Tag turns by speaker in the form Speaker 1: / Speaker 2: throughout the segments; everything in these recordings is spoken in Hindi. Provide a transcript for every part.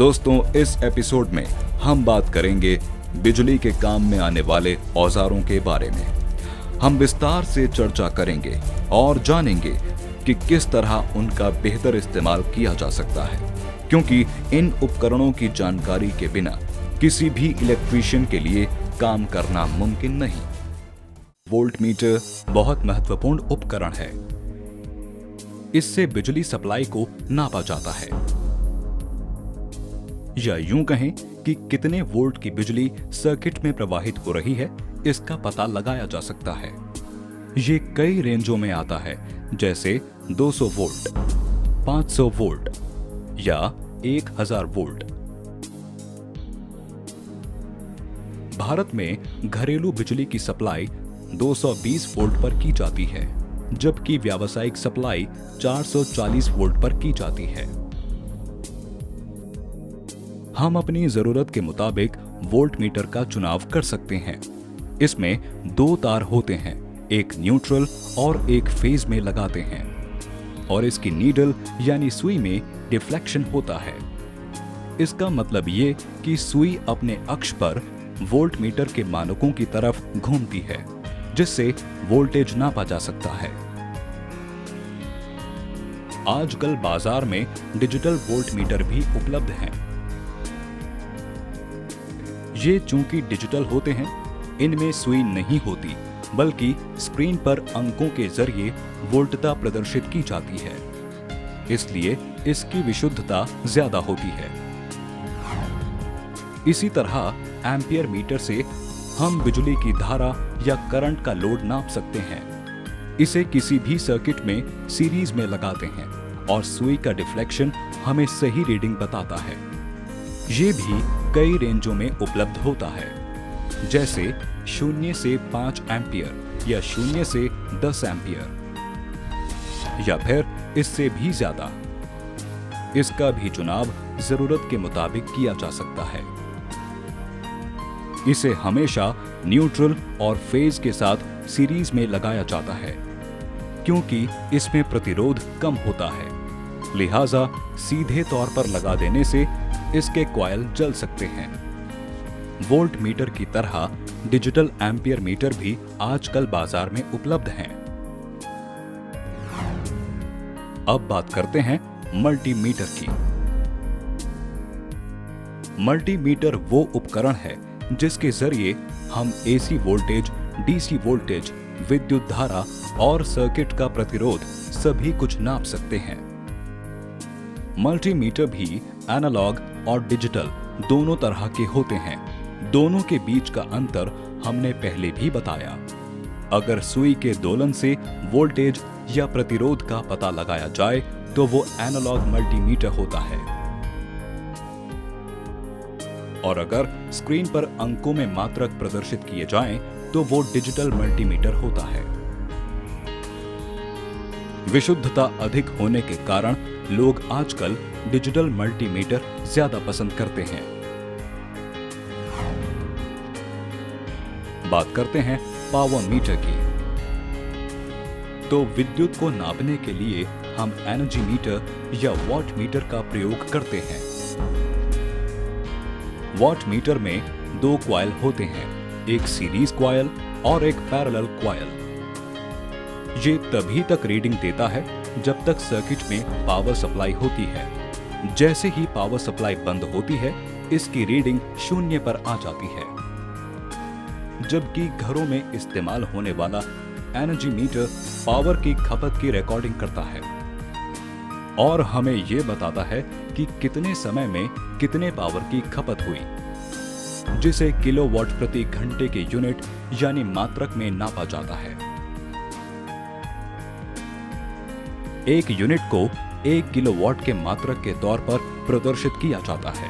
Speaker 1: दोस्तों, इस एपिसोड में हम बात करेंगे बिजली के काम में आने वाले औजारों के बारे में। हम विस्तार से चर्चा करेंगे और जानेंगे कि किस तरह उनका बेहतर इस्तेमाल किया जा सकता है, क्योंकि इन उपकरणों की जानकारी के बिना किसी भी इलेक्ट्रीशियन के लिए काम करना मुमकिन नहीं। वोल्टमीटर बहुत महत्वपूर्ण उपकरण है। इससे बिजली सप्लाई को नापा जाता है, या यूं कहें कि कितने वोल्ट की बिजली सर्किट में प्रवाहित हो रही है, इसका पता लगाया जा सकता है। ये कई रेंजों में आता है, जैसे 200 वोल्ट, 500 वोल्ट या 1000 वोल्ट। भारत में घरेलू बिजली की सप्लाई 220 वोल्ट पर की जाती है, जबकि व्यावसायिक सप्लाई 440 वोल्ट पर की जाती है। हम अपनी जरूरत के मुताबिक वोल्टमीटर का चुनाव कर सकते हैं। इसमें 2 तार होते हैं, एक न्यूट्रल और एक फेज में लगाते हैं, और इसकी नीडल यानी सुई में डिफ्लेक्शन होता है। इसका मतलब ये कि सुई अपने अक्ष पर वोल्टमीटर के मानकों की तरफ घूमती है, जिससे वोल्टेज नापा जा सकता है। आजकल बाजार में डिजिटल वोल्टमीटर भी उपलब्ध हैं। ये चूंकि डिजिटल होते हैं, इनमें सुई नहीं होती, बल्कि स्क्रीन पर अंकों के जरिए वोल्टता प्रदर्शित की जाती है। इसलिए इसकी विशुद्धता ज्यादा होती है। इसी तरह एम्पियर मीटर से हम बिजली की धारा या करंट का लोड नाप सकते हैं। इसे किसी भी सर्किट में सीरीज में लगाते हैं और सुई का डिफ्लेक्शन हमें सही रीडिंग बताता है। ये भी कई रेंजों में उपलब्ध होता है, जैसे 0 से 5 एम्पियर या 0 से 10 एम्पियर, या फिर इससे भी ज्यादा। इसका भी चुनाव जरूरत के मुताबिक किया जा सकता है। इसे हमेशा न्यूट्रल और फेज के साथ सीरीज में लगाया जाता है, क्योंकि इसमें प्रतिरोध कम होता है। लिहाजा सीधे तौर पर लगा देने से इसके कॉइल जल सकते हैं। वोल्ट मीटर की तरह डिजिटल एम्पियर मीटर भी आजकल बाजार में उपलब्ध हैं। अब बात करते हैं मल्टीमीटर की। मल्टीमीटर वो उपकरण है जिसके जरिए हम एसी वोल्टेज, डीसी वोल्टेज, विद्युत धारा और सर्किट का प्रतिरोध सभी कुछ नाप सकते हैं। मल्टीमीटर भी एनालॉग और डिजिटल दोनों तरह के होते हैं। दोनों के बीच का अंतर हमने पहले भी बताया। अगर सुई के दोलन से वोल्टेज या प्रतिरोध का पता लगाया जाए तो वो एनालॉग मल्टीमीटर होता है, और अगर स्क्रीन पर अंकों में मात्रक प्रदर्शित किए जाएं तो वो डिजिटल मल्टीमीटर होता है। विशुद्धता अधिक होने के कारण लोग आजकल डिजिटल मल्टीमीटर ज्यादा पसंद करते हैं। बात करते हैं पावर मीटर की। तो विद्युत को नापने के लिए हम एनर्जी मीटर या वॉट मीटर का प्रयोग करते हैं। वॉट मीटर में 2 कॉइल होते हैं, एक सीरीज कॉइल और एक पैरेलल कॉइल। ये तभी तक रीडिंग देता है जब तक सर्किट में पावर सप्लाई होती है। जैसे ही पावर सप्लाई बंद होती है, इसकी रीडिंग 0 पर आ जाती है। जबकि घरों में इस्तेमाल होने वाला एनर्जी मीटर पावर की खपत की रिकॉर्डिंग करता है और हमें यह बताता है कि कितने समय में कितने पावर की खपत हुई, जिसे किलोवाट प्रति घंटे के यूनिट यानी मात्रक में नापा जाता है। एक यूनिट को 1 किलोवाट के मात्रक के तौर पर प्रदर्शित किया जाता है।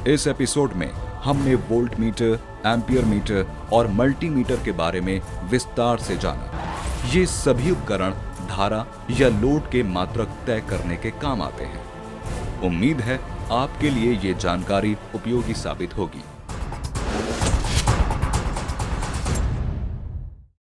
Speaker 1: इस एपिसोड में हमने वोल्टमीटर, एम्पियर मीटर और मल्टीमीटर के बारे में विस्तार से जाना। ये सभी उपकरण धारा या लोड के मात्रक तय करने के काम आते हैं। उम्मीद है आपके लिए ये जानकारी उपयोगी साबित होगी।